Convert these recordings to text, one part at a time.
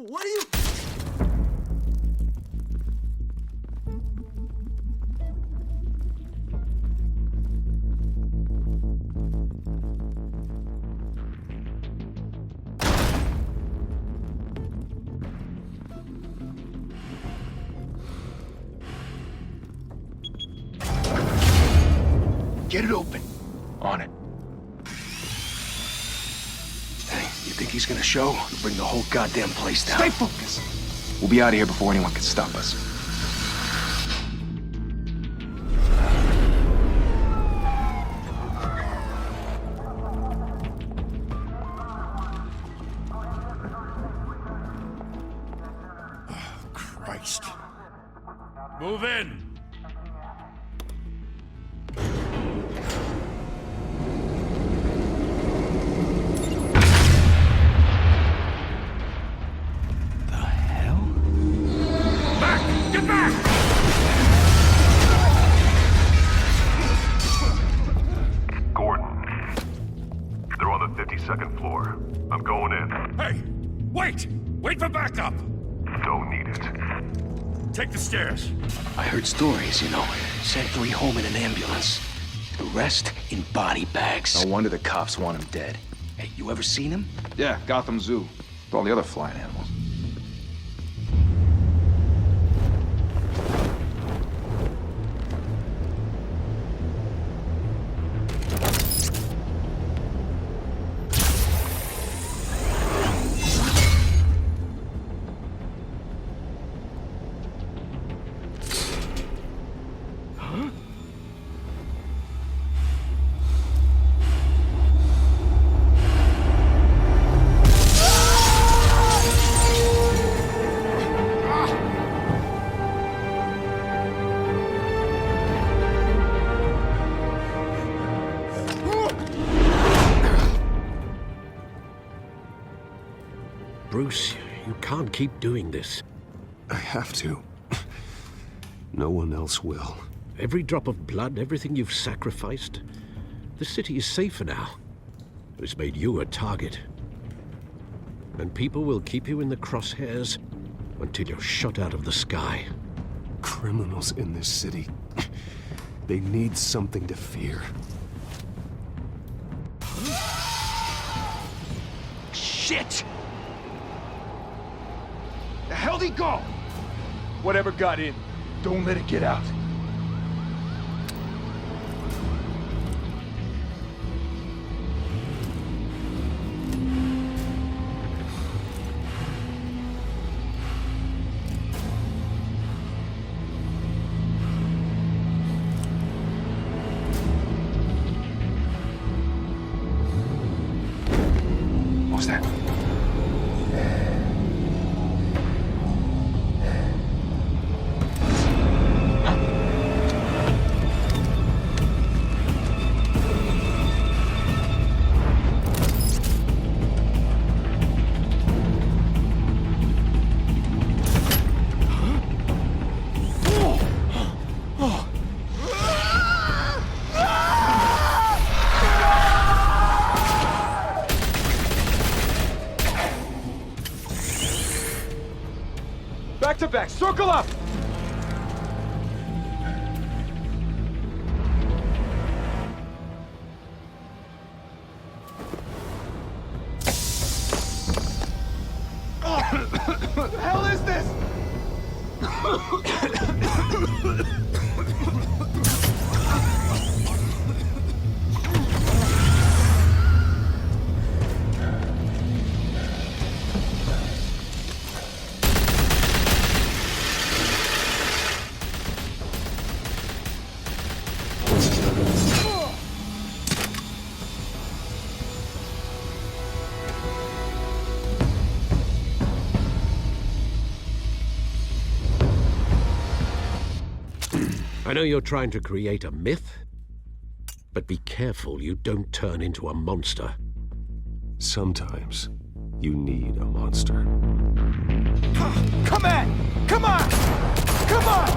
What are you... Get it open. On it. Hey, you think he's gonna show? We'll bring the whole goddamn place down. Stay focused. We'll be out of here before anyone can stop us. Christ. Move in! Get back! Gordon. They're on the 52nd floor. I'm going in. Hey! Wait! Wait for backup! Don't need it. Take the stairs. I heard stories, you know. Sent 3 home in an ambulance. The rest in body bags. No wonder the cops want him dead. Hey, you ever seen him? Yeah, Gotham Zoo. With all the other flying animals. Bruce, you can't keep doing this. I have to. No one else will. Every drop of blood, everything you've sacrificed. The city is safer now. It's made you a target. And people will keep you in the crosshairs until you're shot out of the sky. Criminals in this city. They need something to fear. Shit! The hell'd he go? Whatever got in, don't let it get out. What was that? Back to back, circle up! What the hell is this? I know you're trying to create a myth, but be careful you don't turn into a monster. Sometimes you need a monster. Come on! Come on! Come on!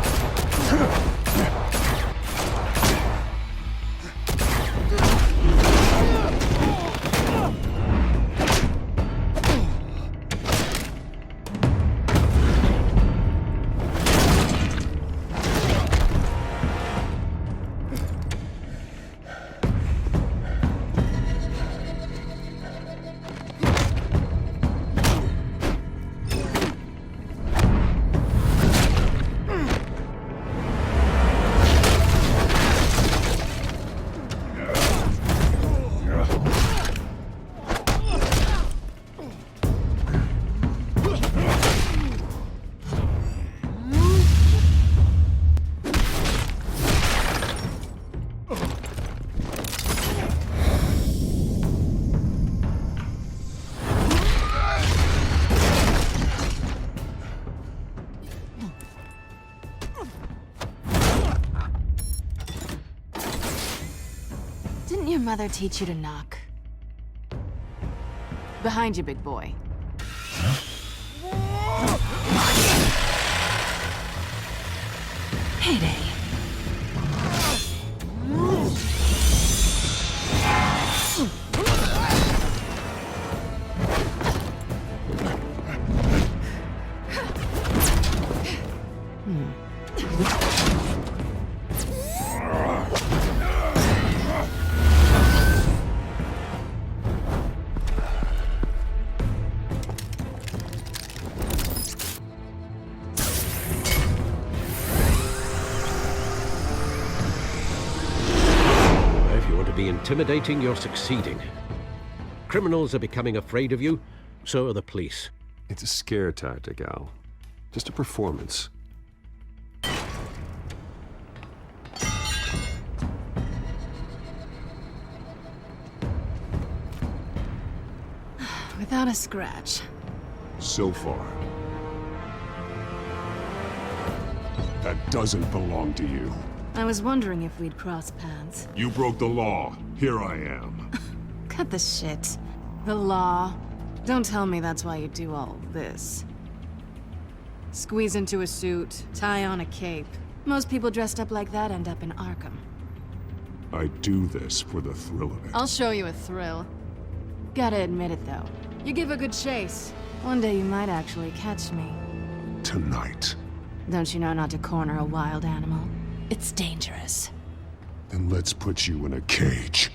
mother teach you to knock? Behind you, big boy. Heyday. Intimidating, you're succeeding. Criminals are becoming afraid of you, so are the police. It's a scare tactic, Al. Just a performance. Without a scratch. So far. That doesn't belong to you. I was wondering if we'd cross paths. You broke the law. Here I am. Cut the shit. The law. Don't tell me that's why you do all this. Squeeze into a suit, tie on a cape. Most people dressed up like that end up in Arkham. I do this for the thrill of it. I'll show you a thrill. Gotta admit it, though. You give a good chase. One day you might actually catch me. Tonight. Don't you know not to corner a wild animal? It's dangerous. Then let's put you in a cage.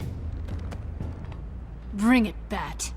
Bring it, Bat.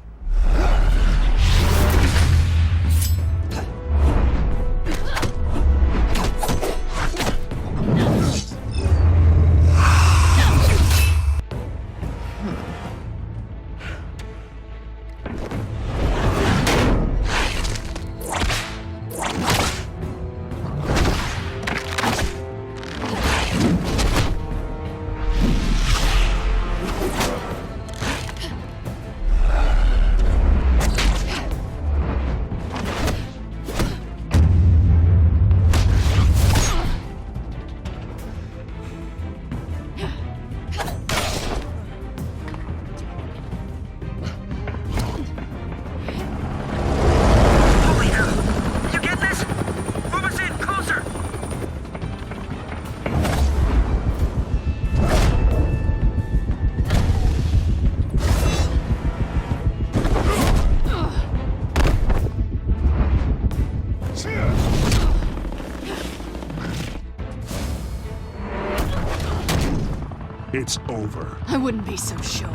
It's over. I wouldn't be so sure.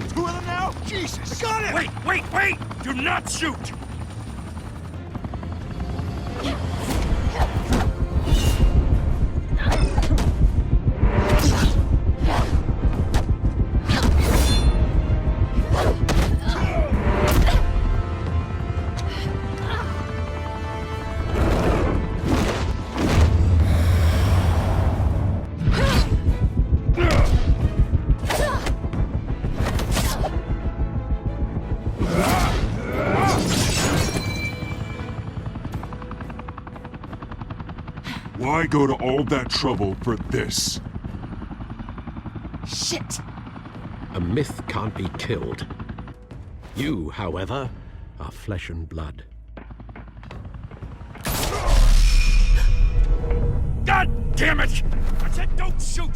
Two of them now? Jesus! I got it! Wait, wait, wait! Do not shoot! Why go to all that trouble for this? Shit! A myth can't be killed. You, however, are flesh and blood. God damn it! I said don't shoot!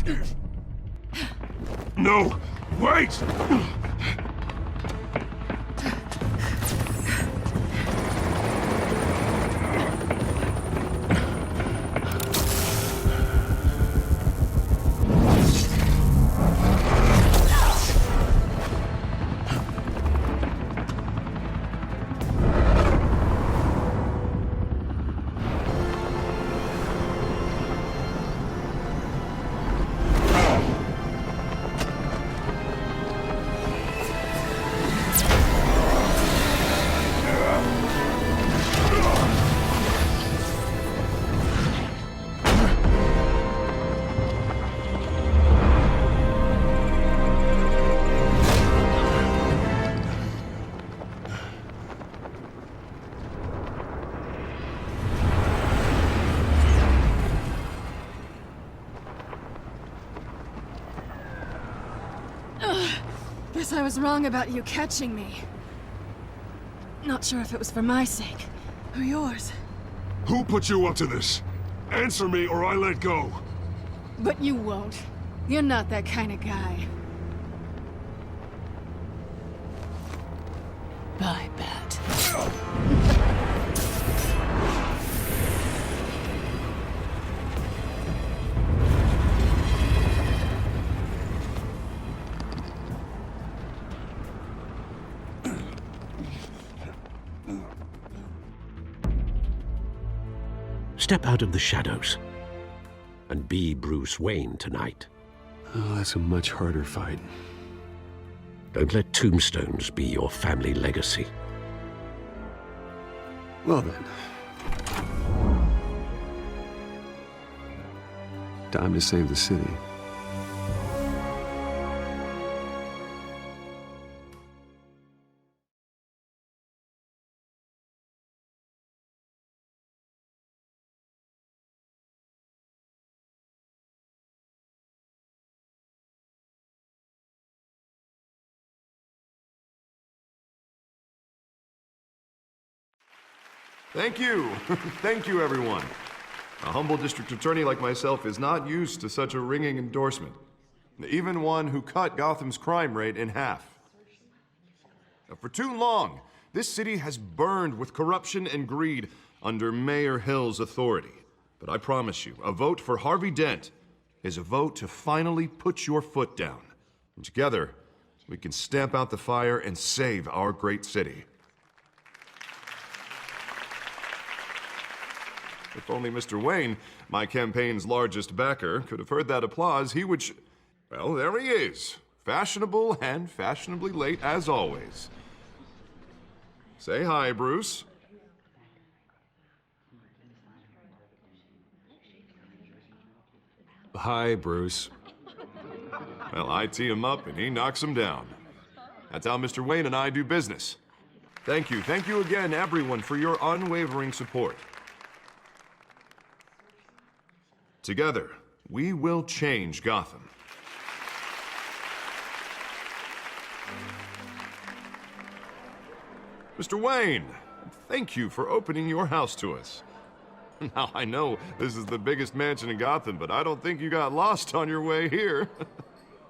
No! Wait! Guess I was wrong about you catching me. Not sure if it was for my sake, or yours. Who put you up to this? Answer me or I let go. But you won't. You're not that kind of guy. Bye, Bat. Step out of the shadows and be Bruce Wayne tonight. Oh, that's a much harder fight. Don't let tombstones be your family legacy. Well then. Time to save the city. Thank you. Thank you, everyone. A humble district attorney like myself is not used to such a ringing endorsement. Even one who cut Gotham's crime rate in half. For too long, this city has burned with corruption and greed under Mayor Hill's authority. But I promise you, a vote for Harvey Dent is a vote to finally put your foot down. And together, we can stamp out the fire and save our great city. If only Mr. Wayne, my campaign's largest backer, could have heard that applause, he would well, there he is. Fashionable and fashionably late as always. Say hi, Bruce. Hi, Bruce. Well, I tee him up and he knocks him down. That's how Mr. Wayne and I do business. Thank you again, everyone, for your unwavering support. Together, we will change Gotham. Mr. Wayne, thank you for opening your house to us. Now, I know this is the biggest mansion in Gotham, but I don't think you got lost on your way here.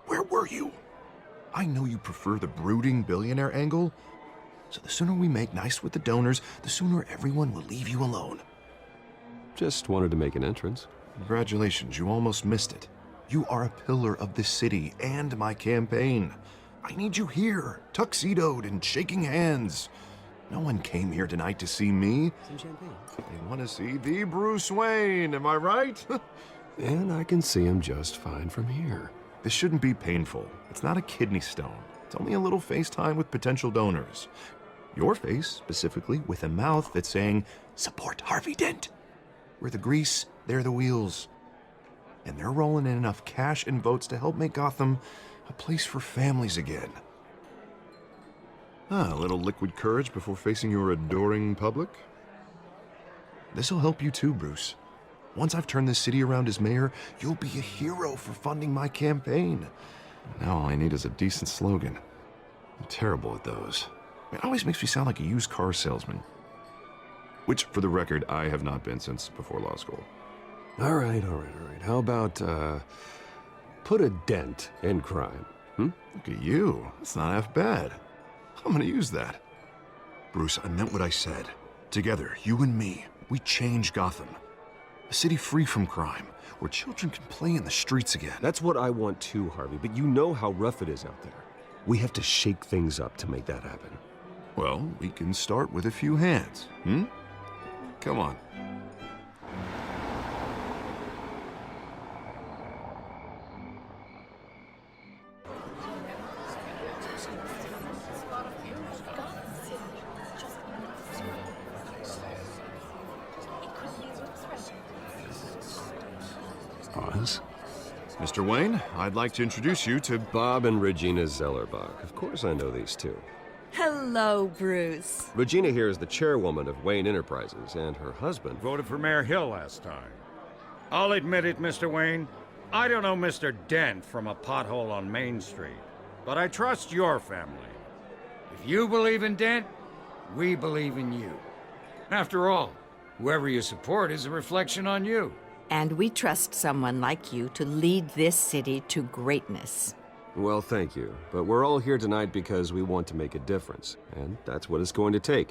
Where were you? I know you prefer the brooding billionaire angle, so the sooner we make nice with the donors, the sooner everyone will leave you alone. Just wanted to make an entrance. Congratulations, you almost missed it. You are a pillar of this city and my campaign. I need you here, tuxedoed and shaking hands. No one came here tonight to see me. Some champagne. They want to see the Bruce Wayne, am I right? And I can see him just fine from here. This shouldn't be painful. It's not a kidney stone. It's only a little FaceTime with potential donors. Your face, specifically, with a mouth that's saying, support Harvey Dent. We're the grease, they're the wheels. And they're rolling in enough cash and votes to help make Gotham a place for families again. A little liquid courage before facing your adoring public. This'll help you too, Bruce. Once I've turned this city around as mayor, you'll be a hero for funding my campaign. Now all I need is a decent slogan. I'm terrible at those. It always makes me sound like a used car salesman. Which, for the record, I have not been since before law school. All right. How about, put a dent in crime, Look at you. That's not half bad. I'm gonna use that. Bruce, I meant what I said. Together, you and me, we change Gotham. A city free from crime, where children can play in the streets again. That's what I want too, Harvey, but you know how rough it is out there. We have to shake things up to make that happen. Well, we can start with a few hands, Come on. Oz? Mr. Wayne, I'd like to introduce you to Bob and Regina Zellerbach. Of course I know these two. Hello, Bruce. Regina here is the chairwoman of Wayne Enterprises, and her husband... Voted for Mayor Hill last time. I'll admit it, Mr. Wayne. I don't know Mr. Dent from a pothole on Main Street. but I trust your family. If you believe in Dent, we believe in you. After all, whoever you support is a reflection on you. And we trust someone like you to lead this city to greatness. Well, thank you. But we're all here tonight because we want to make a difference. And that's what it's going to take.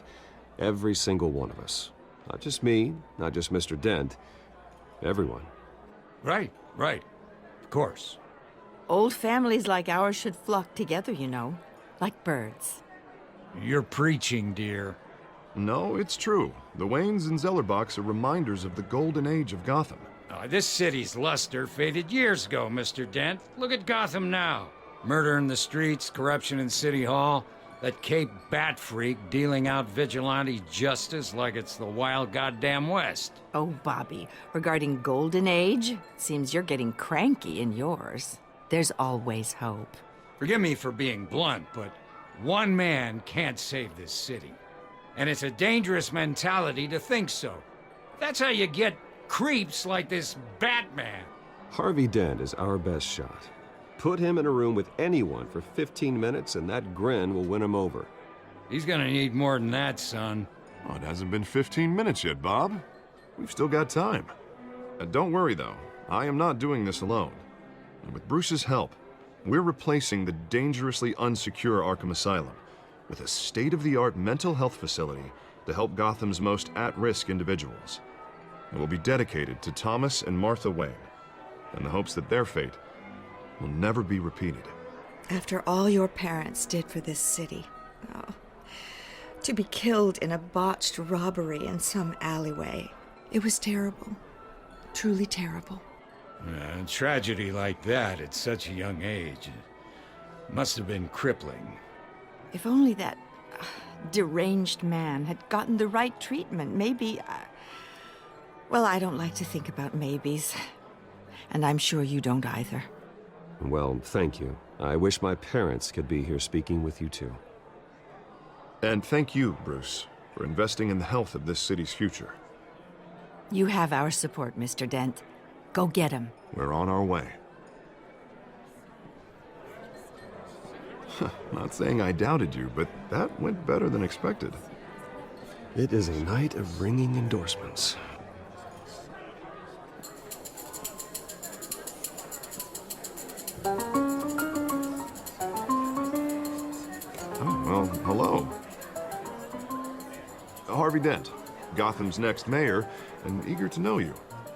Every single one of us. Not just me, not just Mr. Dent. Everyone. Right. Of course. Old families like ours should flock together, you know. Like birds. You're preaching, dear. No, it's true. The Waynes and Zellerbachs are reminders of the golden age of Gotham. This city's luster faded years ago, Mr. Dent. Look at Gotham now. Murder in the streets, corruption in City Hall, that Cape Bat freak dealing out vigilante justice like it's the wild goddamn West. Oh, Bobby, regarding Golden Age, seems you're getting cranky in yours. There's always hope. Forgive me for being blunt, but one man can't save this city. And it's a dangerous mentality to think so. That's how you get creeps like this Batman. Harvey Dent is our best shot. Put him in a room with anyone for 15 minutes and that grin will win him over. He's gonna need more than that, son. Oh, it hasn't been 15 minutes yet, Bob. We've still got time. Don't worry, though. I am not doing this alone. And with Bruce's help, we're replacing the dangerously unsecure Arkham Asylum with a state-of-the-art mental health facility to help Gotham's most at-risk individuals. It will be dedicated to Thomas and Martha Wayne, in the hopes that their fate will never be repeated. After all your parents did for this city, to be killed in a botched robbery in some alleyway, it was terrible. Truly terrible. A tragedy like that at such a young age must have been crippling. If only that deranged man had gotten the right treatment, maybe... Well, I don't like to think about maybes. And I'm sure you don't either. Well, thank you. I wish my parents could be here speaking with you too. And thank you, Bruce, for investing in the health of this city's future. You have our support, Mr. Dent. Go get him. We're on our way. Not saying I doubted you, but that went better than expected. It is a night of ringing endorsements. Well, hello. Harvey Dent, Gotham's next mayor, and eager to know you.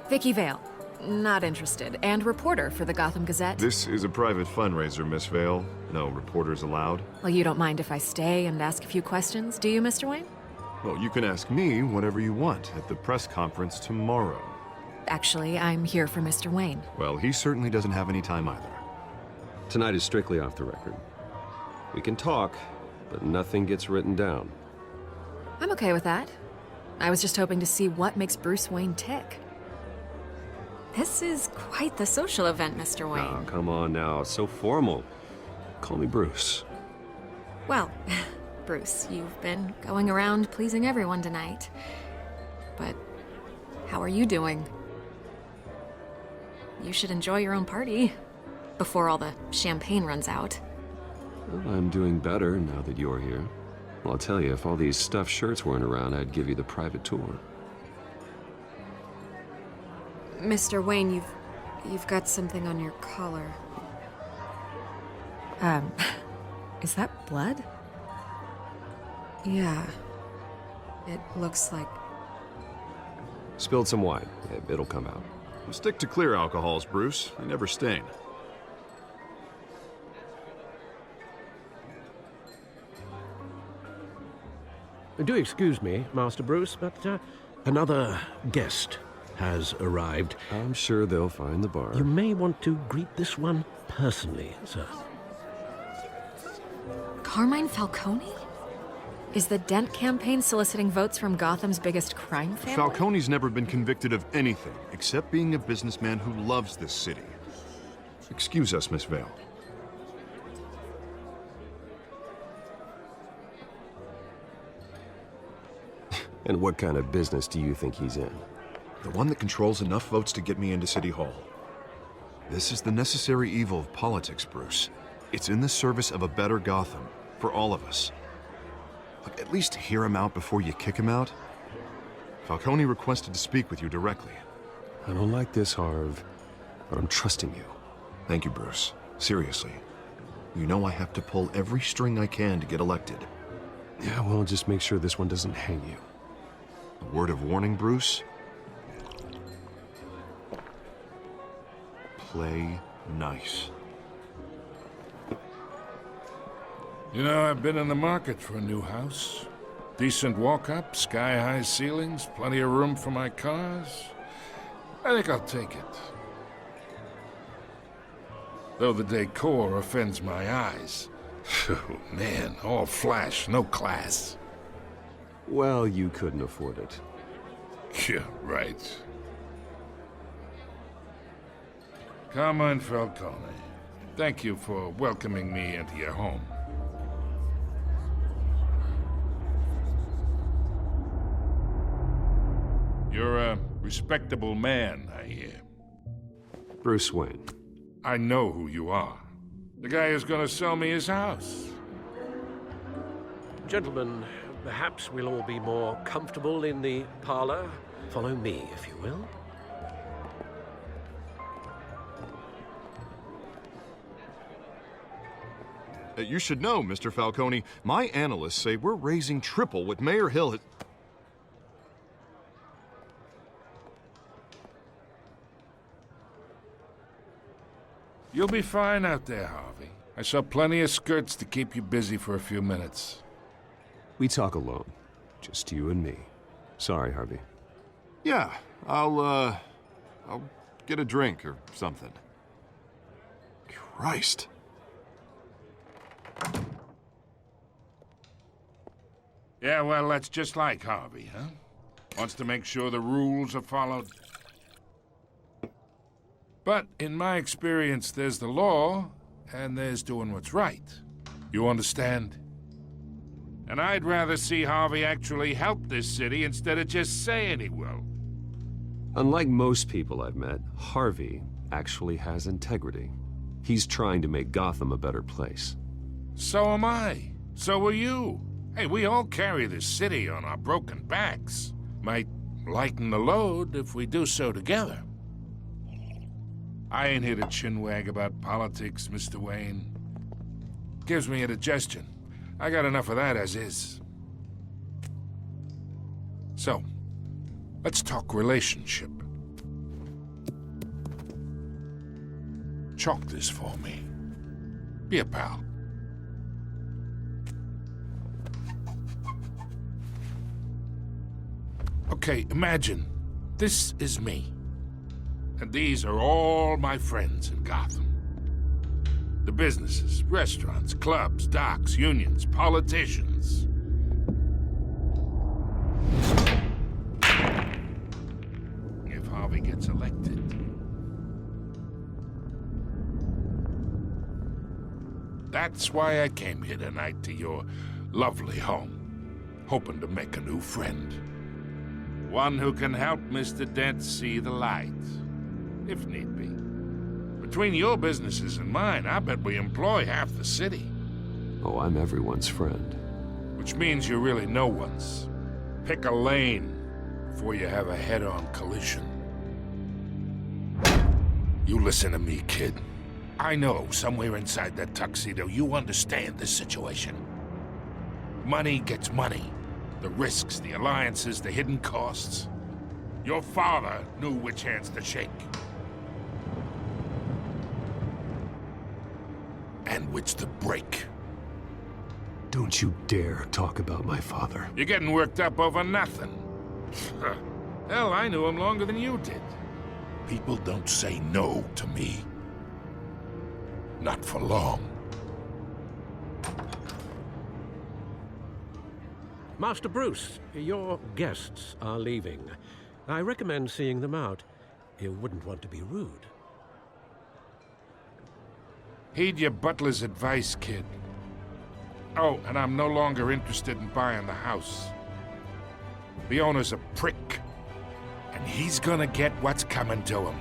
Vicky Vale. Not interested. And reporter for the Gotham Gazette. This is a private fundraiser, Miss Vale. No reporters allowed. Well, you don't mind if I stay and ask a few questions, do you, Mr. Wayne? Well, you can ask me whatever you want at the press conference tomorrow. Actually, I'm here for Mr. Wayne. Well, he certainly doesn't have any time either. Tonight is strictly off the record. We can talk, but nothing gets written down. I'm okay with that. I was just hoping to see what makes Bruce Wayne tick. This is quite the social event, Mr. Wayne. Oh, come on now. It's so formal. Call me Bruce. Well, Bruce, you've been going around pleasing everyone tonight. But how are you doing? You should enjoy your own party before all the champagne runs out. Well, I'm doing better now that you're here. Well, I'll tell you, if all these stuffed shirts weren't around, I'd give you the private tour. Mr. Wayne, you've got something on your collar. Is that blood? Yeah. It looks like... Spilled some wine. It'll come out. Stick to clear alcohols, Bruce. They never stain. Do excuse me, Master Bruce, but another guest has arrived. I'm sure they'll find the bar. You may want to greet this one personally, sir. Carmine Falcone? Is the Dent campaign soliciting votes from Gotham's biggest crime family? Falcone's never been convicted of anything except being a businessman who loves this city. Excuse us, Miss Vale. And what kind of business do you think he's in? The one that controls enough votes to get me into City Hall. This is the necessary evil of politics, Bruce. It's in the service of a better Gotham, for all of us. Look, at least hear him out before you kick him out. Falcone requested to speak with you directly. I don't like this, Harv, but I'm trusting you. Thank you, Bruce. Seriously. You know I have to pull every string I can to get elected. Yeah, well, just make sure this one doesn't hang you. A word of warning, Bruce? Play nice. You know, I've been in the market for a new house. Decent walk-up, sky-high ceilings, plenty of room for my cars. I think I'll take it. Though the decor offends my eyes. Oh, man, all flash, no class. Well, you couldn't afford it. Yeah, right. Carmine Falcone, thank you for welcoming me into your home. You're a respectable man, I hear. Bruce Wayne. I know who you are. The guy who's gonna sell me his house. Gentlemen, perhaps we'll all be more comfortable in the parlor. Follow me, if you will. You should know, Mr. Falcone, my analysts say we're raising triple what Mayor Hill had... You'll be fine out there, Harvey. I saw plenty of skirts to keep you busy for a few minutes. We talk alone. Just you and me. Sorry, Harvey. Yeah, I'll get a drink or something. Christ. Yeah, well, that's just like Harvey, huh? Wants to make sure the rules are followed. But in my experience, there's the law, and there's doing what's right. You understand? And I'd rather see Harvey actually help this city instead of just saying he will. Unlike most people I've met, Harvey actually has integrity. He's trying to make Gotham a better place. So am I. So are you. Hey, we all carry this city on our broken backs. Might lighten the load if we do so together. I ain't here to chinwag about politics, Mr. Wayne. Gives me indigestion. I got enough of that as is. So, let's talk relationship. Chalk this for me. Be a pal. Okay, imagine this is me. And these are all my friends in Gotham. The businesses, restaurants, clubs, docks, unions, politicians. If Harvey gets elected. That's why I came here tonight to your lovely home, hoping to make a new friend. One who can help Mr. Dent see the light, if need be. Between your businesses and mine, I bet we employ half the city. Oh, I'm everyone's friend. Which means you're really no one's. Pick a lane before you have a head-on collision. You listen to me, kid. I know somewhere inside that tuxedo you understand this situation. Money gets money. The risks, the alliances, the hidden costs. Your father knew which hands to shake. And which to break. Don't you dare talk about my father. You're getting worked up over nothing. Hell, I knew him longer than you did. People don't say no to me. Not for long. Master Bruce, your guests are leaving. I recommend seeing them out. You wouldn't want to be rude. Heed your butler's advice, kid. Oh, and I'm no longer interested in buying the house. The owner's a prick, and he's gonna get what's coming to him.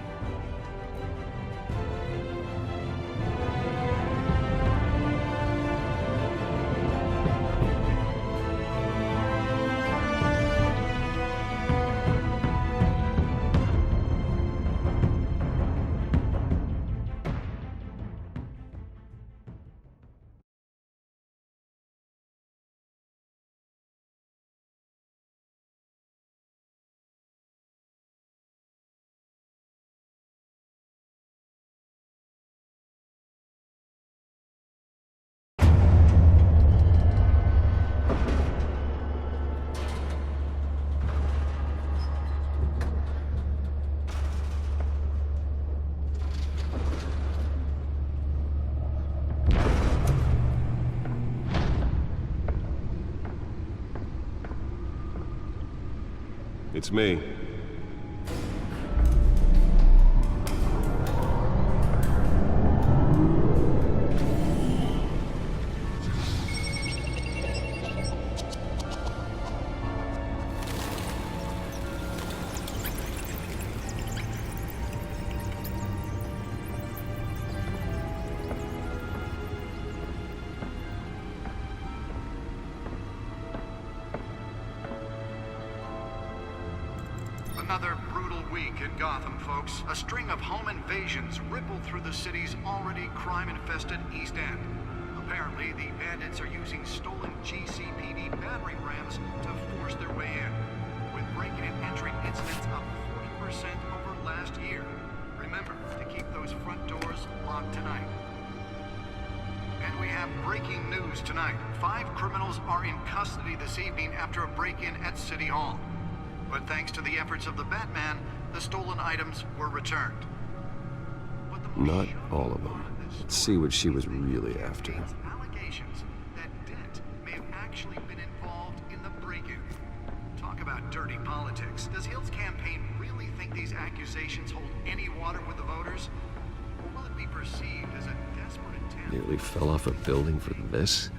It's me. Another brutal week in Gotham, folks. A string of home invasions rippled through the city's already crime-infested East End. Apparently, the bandits are using stolen GCPD battering rams to force their way in, with breaking and entering incidents up 40% over last year. Remember to keep those front doors locked tonight. And we have breaking news tonight. 5 criminals are in custody this evening after a break-in at City Hall. But thanks to the efforts of the Batman, the stolen items were returned. Not all of them. Let's see what she was really after. Allegations that Dent may have actually been involved in the break-in. Talk about dirty politics. Does Hill's campaign really think these accusations hold any water with the voters? Or will it be perceived as a desperate attempt? Nearly fell off a building for this?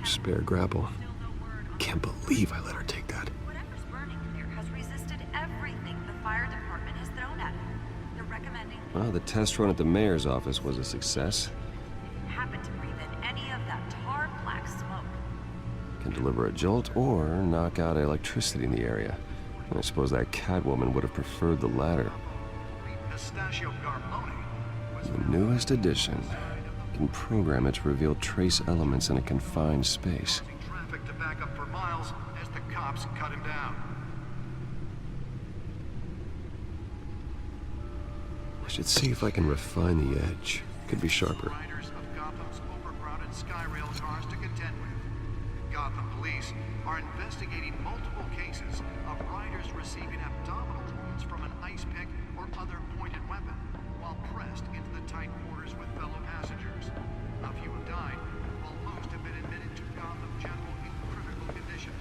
Spare grapple. Can't believe I let her take that. Whatever's burning here has resisted everything the fire department has thrown at it. They're recommending... Well, the test run at the mayor's office was a success. Happen to breathe in any of that tar black smoke. Can deliver a jolt or knock out electricity in the area. And I suppose that Catwoman would have preferred the latter. The newest addition. Can program it to reveal trace elements in a confined space. Traffic to back up for miles as the cops cut him down. I should see if I can refine the edge. Could be sharper. Riders of Gotham's overcrowded Skyrail cars to contend with. Gotham police are investigating multiple cases of riders receiving abdominal wounds from an ice pick or other pointed weapon while pressed into the tight quarters with fellow passengers. A few have died, while most have been admitted to Gotham General in critical condition.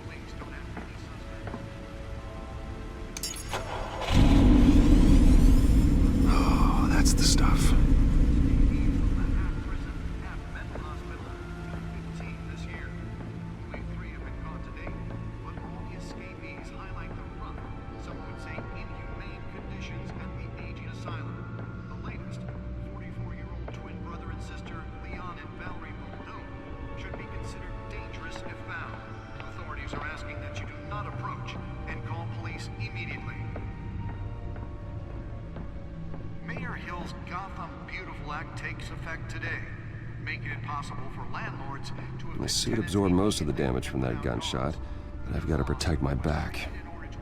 Police don't have any suspects. Oh, that's the stuff. My suit absorbed most of the damage from that gunshot, but I've got to protect my back,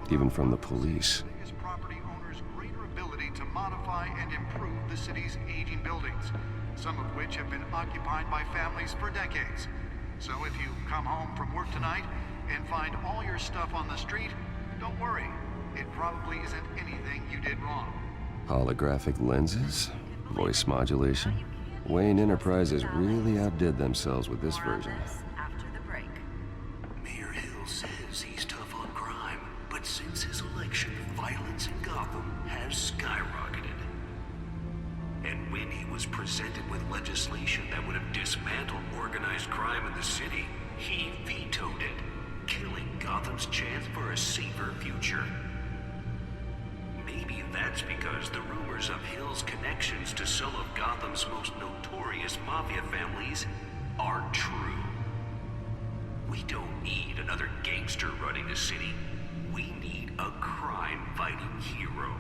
even from the police. Property owners' greater ability to modify and improve the city's aging buildings, some of which have been occupied by families for decades. So if you come home from work tonight and find all your stuff on the street, don't worry. It probably isn't anything you did wrong. Holographic lenses? Voice modulation? Wayne Enterprises really outdid themselves with this version. After the break. Mayor Hill says he's tough on crime, but since his election, violence in Gotham has skyrocketed. And when he was presented with legislation that would have dismantled organized crime in the city, he vetoed it, killing Gotham's chance for a safer future. Maybe that's because the rumors of Hill's connections to some of Gotham's most notorious mafia families aren't true. We don't need another gangster running the city. We need a crime-fighting hero.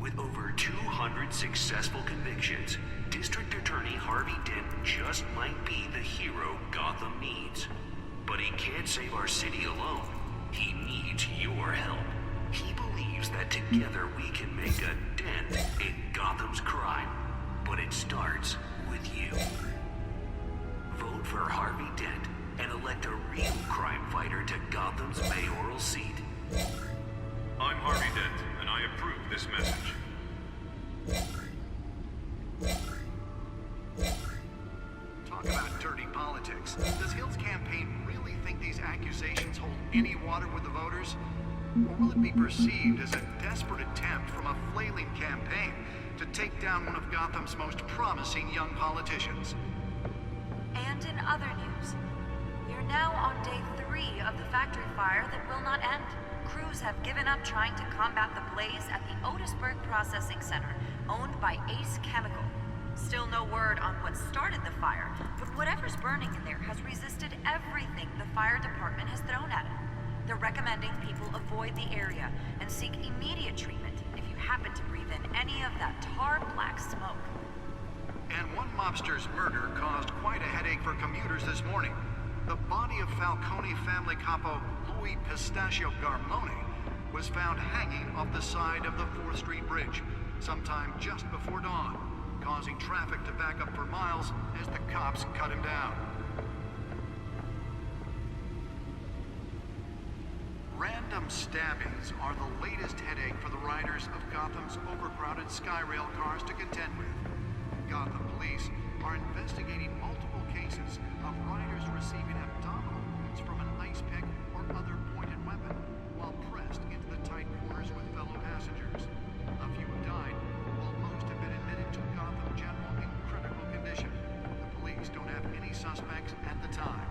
With over 200 successful convictions, District Attorney Harvey Dent just might be the hero Gotham needs. But he can't save our city alone. He needs your help. He believes that together we can make a dent in Gotham's crime. But it starts with you. Vote for Harvey Dent and elect a real crime fighter to Gotham's mayoral seat. I'm Harvey Dent, and I approve this message. Talk about dirty politics. Does Hill's campaign really think these accusations hold any water with the voters? Or will it be perceived as a desperate attempt from a flailing campaign to take down one of Gotham's most promising young politicians? And in other news, we're now on day 3 of the factory fire that will not end. Crews have given up trying to combat the blaze at the Otisburg Processing Center, owned by Ace Chemical. Still no word on what started the fire, but whatever's burning in there has resisted everything the fire department has thrown at it. They're recommending people avoid the area and seek immediate treatment if you happen to breathe in any of that tar black smoke. And one mobster's murder caused quite a headache for commuters this morning. The body of Falcone family capo Louis Pistachio Garmone was found hanging off the side of the 4th Street Bridge sometime just before dawn, causing traffic to back up for miles as the cops cut him down. Random stabbings are the latest headache for the riders of Gotham's overcrowded Skyrail cars to contend with. Gotham police are investigating multiple cases of riders receiving abdominal wounds from an ice pick or other pointed weapon while pressed into the tight corners with fellow passengers. A few have died, while most have been admitted to Gotham General in critical condition. The police don't have any suspects at the time.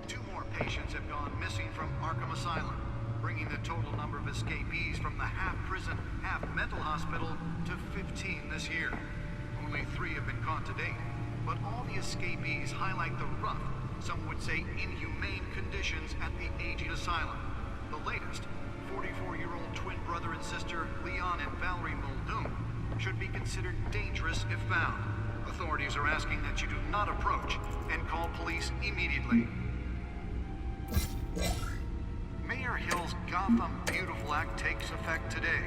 2 more patients have gone missing from Arkham Asylum, bringing the total number of escapees from the half-prison, half-mental hospital to 15 this year. Only 3 have been caught to date, but all the escapees highlight the rough, some would say inhumane conditions at the aging asylum. The latest, 44-year-old twin brother and sister Leon and Valerie Muldoon, should be considered dangerous if found. Authorities are asking that you do not approach and call police immediately. Mayor Hill's Gotham Beautiful Act takes effect today,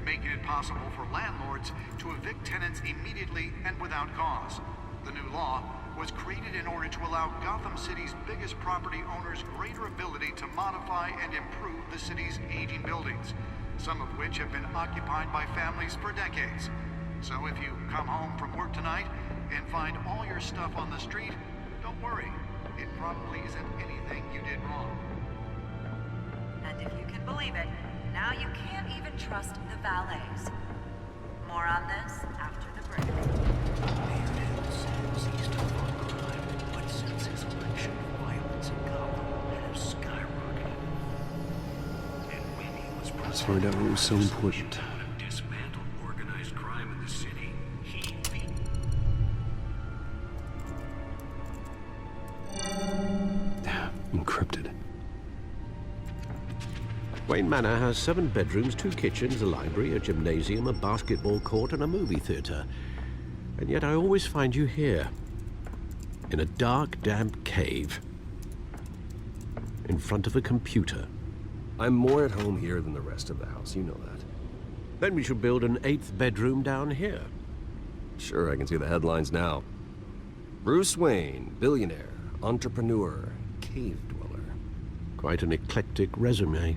making it possible for landlords to evict tenants immediately and without cause. The new law was created in order to allow Gotham City's biggest property owners greater ability to modify and improve the city's aging buildings, some of which have been occupied by families for decades. So if you come home from work tonight and find all your stuff on the street, don't worry. It probably isn't anything you did wrong. And if you can believe it, now you can't even trust the valets. More on this after the break. Mayor Hill says he's tough on crime, but since his election, violence in Gotham has skyrocketed. And when he was Let's find out what was so important. to dismantle organized crime in the city, he beat Encrypted. Wayne Manor has 7 bedrooms, 2 kitchens, a library, a gymnasium, a basketball court, and a movie theater. And yet I always find you here, in a dark, damp cave, in front of a computer. I'm more at home here than the rest of the house, you know that. Then we should build an 8th bedroom down here. Sure, I can see the headlines now. Bruce Wayne, billionaire, entrepreneur, cave dweller. Quite an eclectic resume.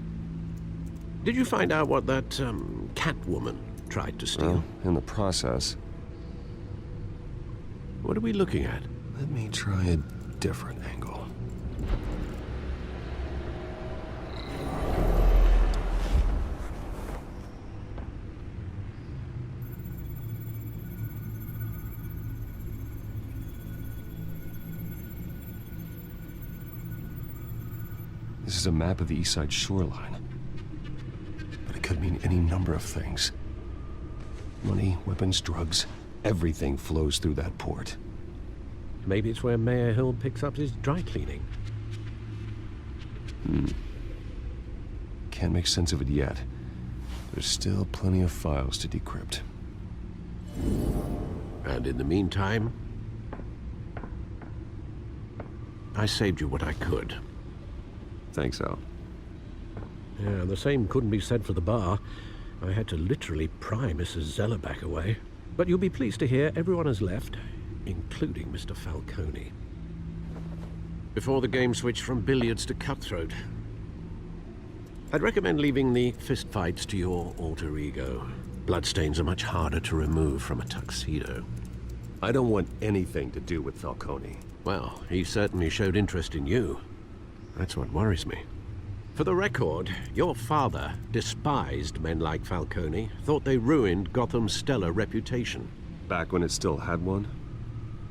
Did you find out what that, Catwoman tried to steal? Well, in the process. What are we looking at? Let me try a different angle. This is a map of the East Side shoreline. But it could mean any number of things. Money, weapons, drugs, everything flows through that port. Maybe it's where Mayor Hill picks up his dry cleaning. Can't make sense of it yet. There's still plenty of files to decrypt. And in the meantime, I saved you what I could. Thanks, Al. Yeah, the same couldn't be said for the bar. I had to literally pry Mrs. Zellerback away. But you'll be pleased to hear everyone has left, including Mr. Falcone. Before the game switched from billiards to cutthroat. I'd recommend leaving the fistfights to your alter ego. Bloodstains are much harder to remove from a tuxedo. I don't want anything to do with Falcone. Well, he certainly showed interest in you. That's what worries me. For the record, your father despised men like Falcone, thought they ruined Gotham's stellar reputation. Back when it still had one?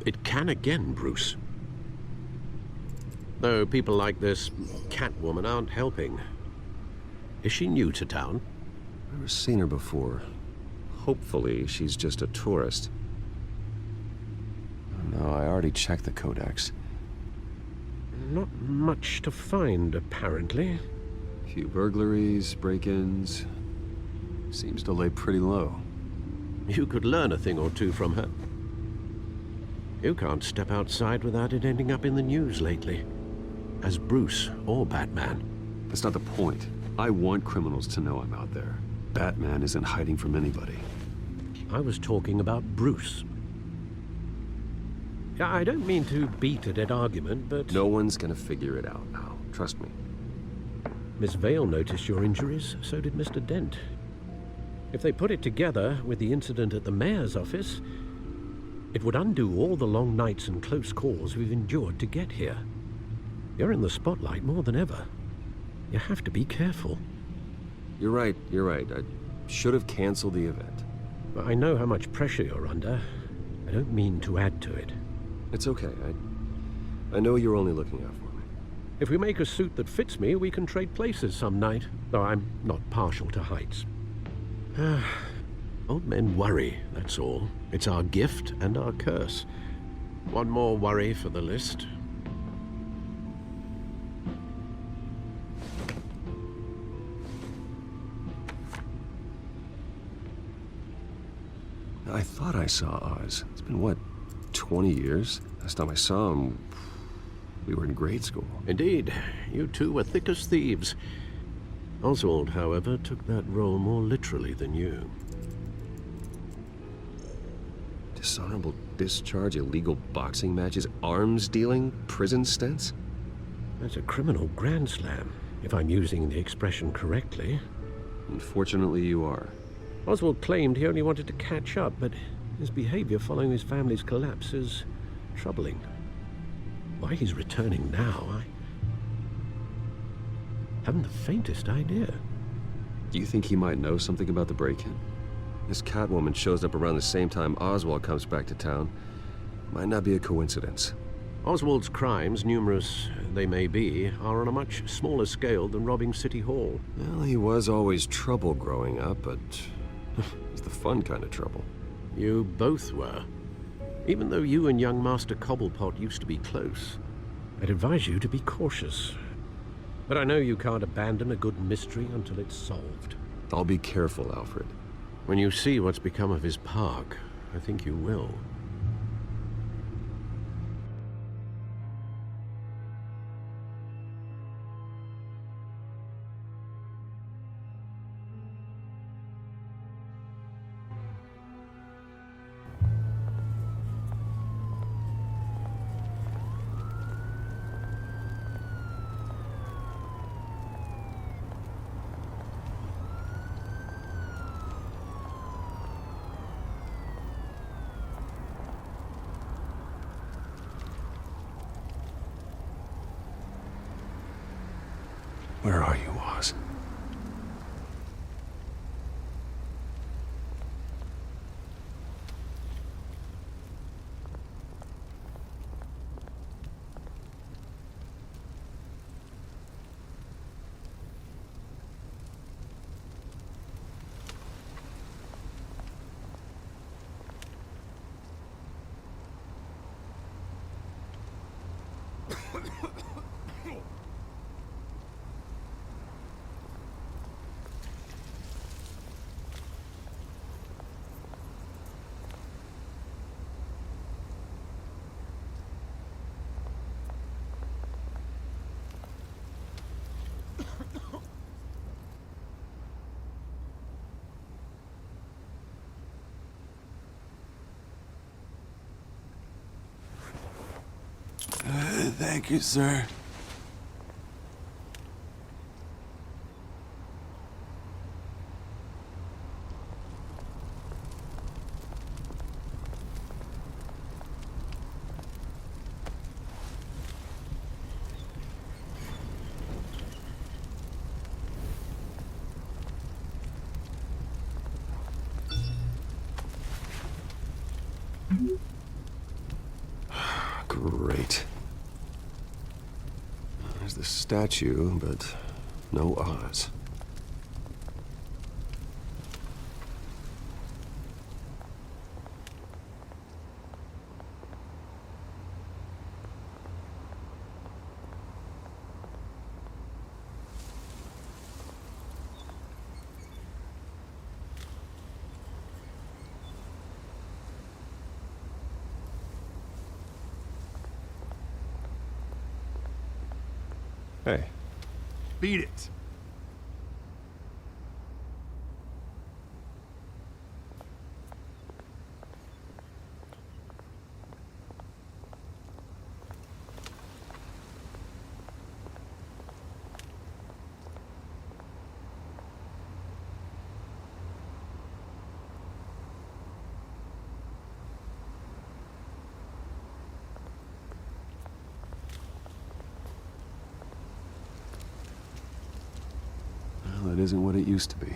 It can again, Bruce. Though people like this Catwoman aren't helping. Is she new to town? I've never seen her before. Hopefully, she's just a tourist. No, I already checked the codex. Not much to find, apparently. Few burglaries, break-ins. Seems to lay pretty low. You could learn a thing or two from her. You can't step outside without it ending up in the news lately. As Bruce or Batman. That's not the point. I want criminals to know I'm out there. Batman isn't hiding from anybody. I was talking about Bruce. I don't mean to beat a dead argument, but... No one's gonna figure it out now. Trust me. Miss Vale noticed your injuries, so did Mr. Dent. If they put it together with the incident at the mayor's office, it would undo all the long nights and close calls we've endured to get here. You're in the spotlight more than ever. You have to be careful. You're right. I should have canceled the event. I know how much pressure you're under. I don't mean to add to it. It's okay. I know you're only looking out for me. If we make a suit that fits me, we can trade places some night. Though I'm not partial to heights. Old men worry, that's all. It's our gift and our curse. One more worry for the list. I thought I saw Oz. It's been, what, 20 years? Last time I saw him, we were in grade school. Indeed. You two were thick as thieves. Oswald, however, took that role more literally than you. Dishonorable discharge, illegal boxing matches, arms dealing, prison stints? That's a criminal grand slam, if I'm using the expression correctly. Unfortunately, you are. Oswald claimed he only wanted to catch up, but his behavior following his family's collapse is troubling. Why he's returning now, I haven't the faintest idea. Do you think he might know something about the break-in? This Catwoman shows up around the same time Oswald comes back to town. Might not be a coincidence. Oswald's crimes, numerous they may be, are on a much smaller scale than robbing City Hall. Well, he was always trouble growing up, but it's the fun kind of trouble. You both were. Even though you and young Master Cobblepot used to be close, I'd advise you to be cautious. But I know you can't abandon a good mystery until it's solved. I'll be careful, Alfred. When you see what's become of his park, I think you will. Where are you, Oz? Thank you, sir. Great. There's the statue, but no Oz. Hey. Beat it. Well, it isn't what it used to be.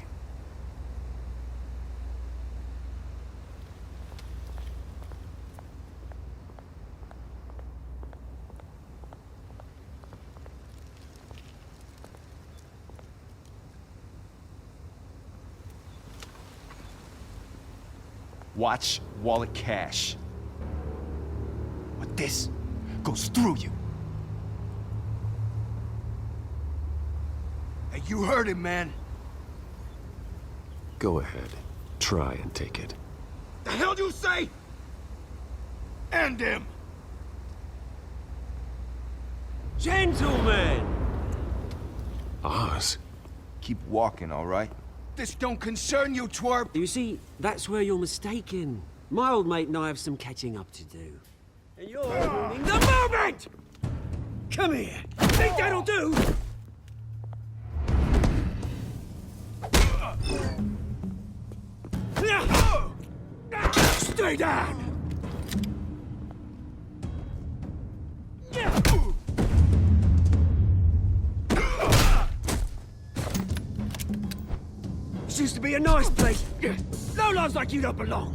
Watch wallet cash. But this goes through you. Hey, you heard him, man. Go ahead. Try and take it. The hell you say? End him! Gentlemen! Oz? Keep walking, all right? This don't concern you, twerp! You see, that's where you're mistaken. My old mate and I have some catching up to do. And you're ruining the moment! Come here! Think that'll do? Stay down! This used to be a nice place. No lives like you don't belong.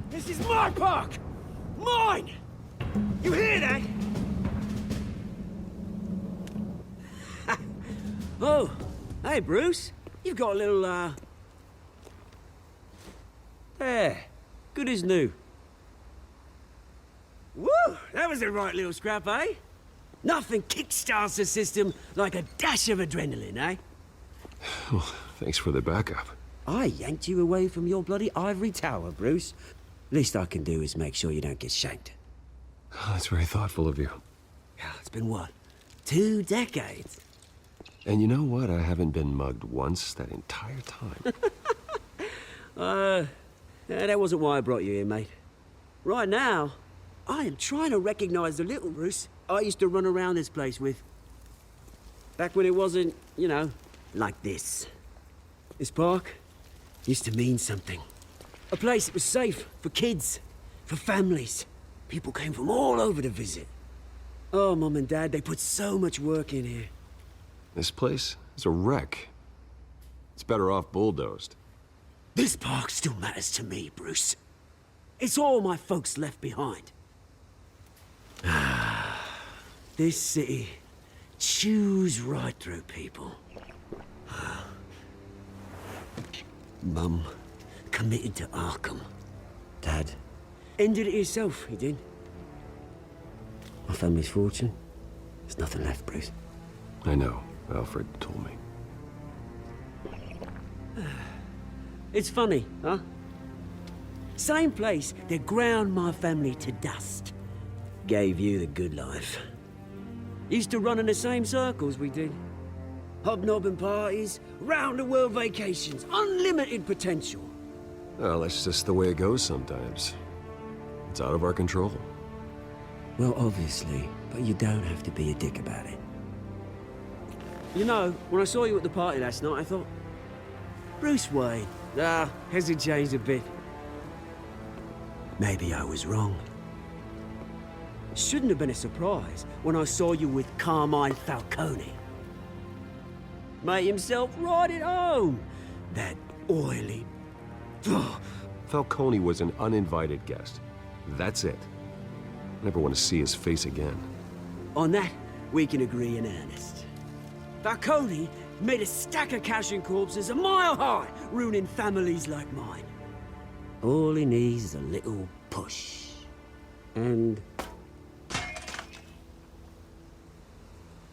This is my park! Mine! You hear that? Oh, hey, Bruce. You've got a little, There. Good as new. Woo! That was a right little scrap, eh? Nothing kickstarts the system like a dash of adrenaline, eh? Well, thanks for the backup. I yanked you away from your bloody ivory tower, Bruce. Least I can do is make sure you don't get shanked. Oh, that's very thoughtful of you. Yeah, it's been what? 2 decades? And you know what? I haven't been mugged once that entire time. That wasn't why I brought you here, mate. Right now, I am trying to recognize the little Bruce I used to run around this place with. Back when it wasn't, you know, like this. This park used to mean something. A place that was safe for kids, for families. People came from all over to visit. Oh, Mum and Dad, they put so much work in here. This place is a wreck. It's better off bulldozed. This park still matters to me, Bruce. It's all my folks left behind. This city chews right through people. Mum committed to Arkham. Dad ended it himself, he did. My family's fortune, there's nothing left, Bruce. I know. Alfred told me. It's funny, huh? Same place that ground my family to dust. Gave you the good life. Used to run in the same circles we did. Hobnobbing parties, round-the-world vacations, unlimited potential. Well, that's just the way it goes sometimes. It's out of our control. Well, obviously, but you don't have to be a dick about it. You know, when I saw you at the party last night, I thought, Bruce Wayne. Hasn't changed a bit. Maybe I was wrong. Shouldn't have been a surprise when I saw you with Carmine Falcone. Made himself right at home. That oily... Falcone was an uninvited guest. That's it. Never want to see his face again. On that, we can agree in earnest. Falcone made a stack of cash and corpses a mile high, ruining families like mine. All he needs is a little push. And...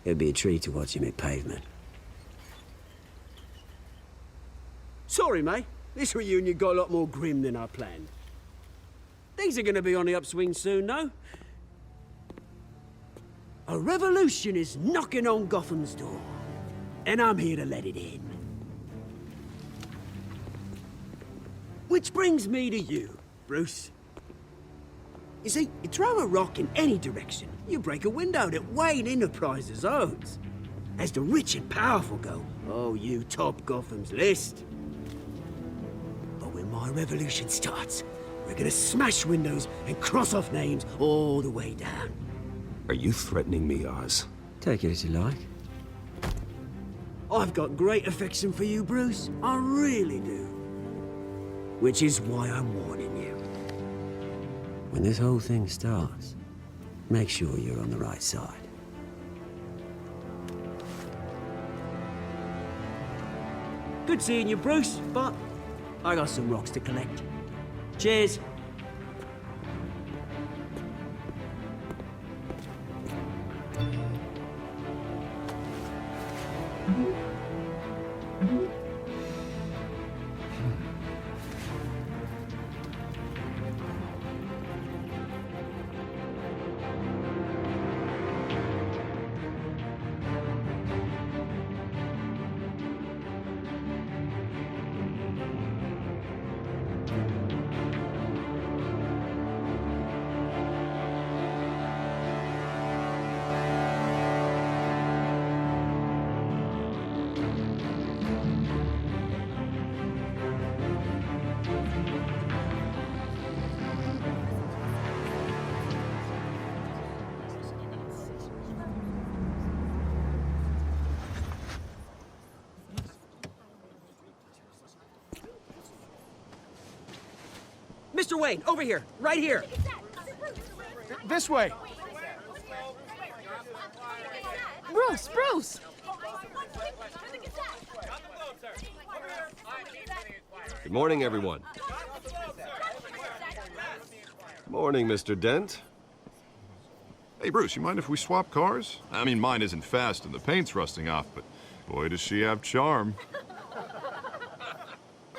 it'd be a treat to watch him hit pavement. Sorry, mate. This reunion got a lot more grim than I planned. Things are gonna be on the upswing soon, though. A revolution is knocking on Gotham's door. And I'm here to let it in. Which brings me to you, Bruce. You see, you throw a rock in any direction, you break a window that Wayne Enterprises owns. As the rich and powerful go, oh, you top Gotham's list. But when my revolution starts, we're gonna smash windows and cross off names all the way down. Are you threatening me, Oz? Take it as you like. I've got great affection for you, Bruce. I really do. Which is why I'm warning you. When this whole thing starts, make sure you're on the right side. Good seeing you, Bruce, but I got some rocks to collect. Cheers. Mr. Wayne, over here, right here. This way. Bruce! Good morning, everyone. Morning, Mr. Dent. Hey, Bruce, you mind if we swap cars? I mean, mine isn't fast and the paint's rusting off, but boy, does she have charm.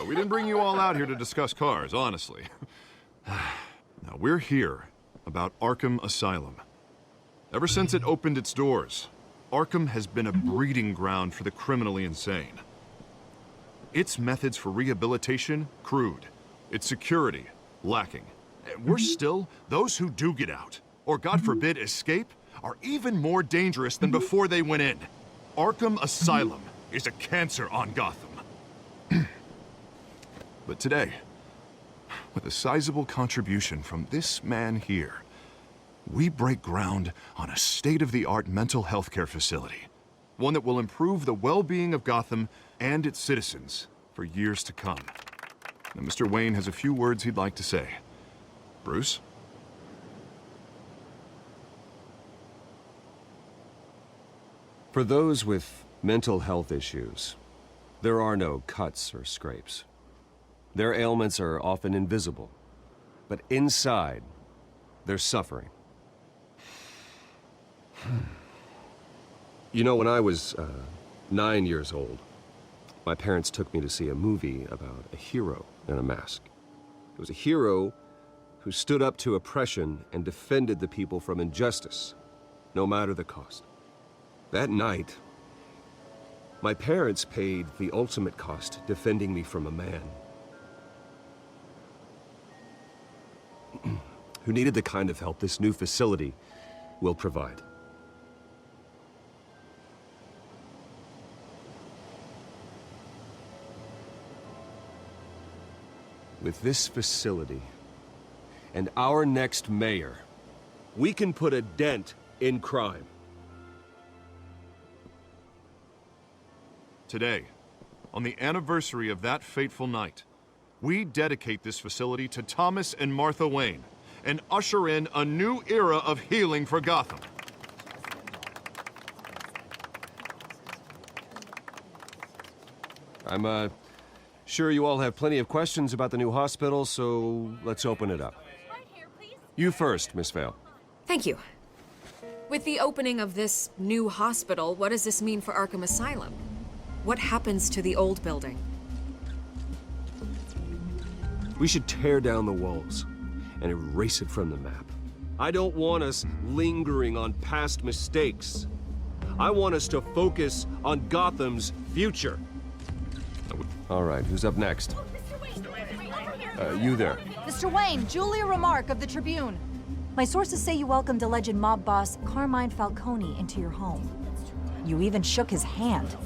We didn't bring you all out here to discuss cars, honestly. Now, we're here about Arkham Asylum. Ever since it opened its doors, Arkham has been a breeding ground for the criminally insane. Its methods for rehabilitation, crude. Its security, lacking. And worse still, those who do get out, or God forbid, escape, are even more dangerous than before they went in. Arkham Asylum is a cancer on Gotham. But today, with a sizable contribution from this man here, we break ground on a state-of-the-art mental health care facility. One that will improve the well-being of Gotham and its citizens for years to come. Now, Mr. Wayne has a few words he'd like to say. Bruce? For those with mental health issues, there are no cuts or scrapes. Their ailments are often invisible, but inside, they're suffering. You know, when I was 9 years old, my parents took me to see a movie about a hero in a mask. It was a hero who stood up to oppression and defended the people from injustice, no matter the cost. That night, my parents paid the ultimate cost defending me from a man who needed the kind of help this new facility will provide. With this facility and our next mayor, we can put a dent in crime. Today, on the anniversary of that fateful night, we dedicate this facility to Thomas and Martha Wayne and usher in a new era of healing for Gotham. I'm sure you all have plenty of questions about the new hospital, so let's open it up. You first, Miss Vale. Thank you. With the opening of this new hospital, what does this mean for Arkham Asylum? What happens to the old building? We should tear down the walls and erase it from the map. I don't want us lingering on past mistakes. I want us to focus on Gotham's future. All right, who's up next? You there. Mr. Wayne, Julia Remark of the Tribune. My sources say you welcomed alleged mob boss Carmine Falcone into your home. You even shook his hand.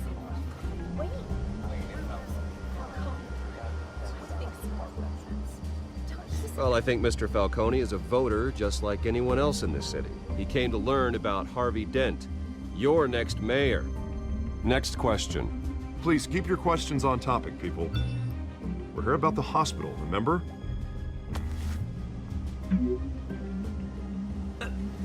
Well, I think Mr. Falcone is a voter just like anyone else in this city. He came to learn about Harvey Dent, your next mayor. Next question. Please keep your questions on topic, people. We're here about the hospital, remember?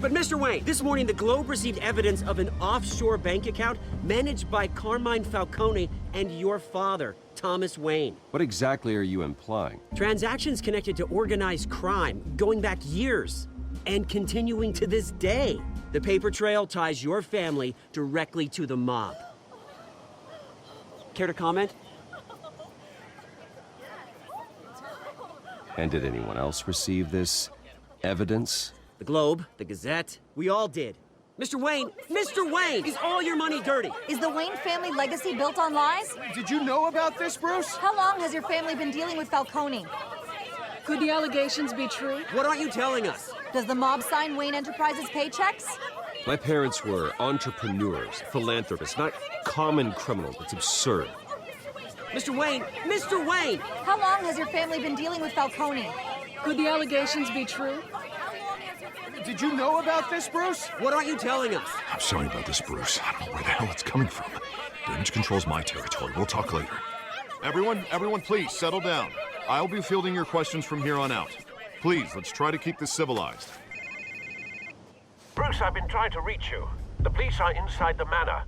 But Mr. Wayne, this morning the Globe received evidence of an offshore bank account managed by Carmine Falcone and your father, Thomas Wayne. What exactly are you implying? Transactions connected to organized crime going back years and continuing to this day. The paper trail ties your family directly to the mob. Care to comment? And did anyone else receive this evidence? The Globe, the Gazette, we all did. Mr. Wayne, is all your money dirty? Is the Wayne family legacy built on lies? Did you know about this, Bruce? How long has your family been dealing with Falcone? Could the allegations be true? What aren't you telling us? Does the mob sign Wayne Enterprises paychecks? My parents were entrepreneurs, philanthropists, not common criminals. It's absurd. Mr. Wayne! How long has your family been dealing with Falcone? Could the allegations be true? Did you know about this, Bruce? What aren't you telling us? I'm sorry about this, Bruce. I don't know where the hell it's coming from. Damage control's my territory. We'll talk later. Everyone, please settle down. I'll be fielding your questions from here on out. Please, let's try to keep this civilized. Bruce, I've been trying to reach you. The police are inside the manor.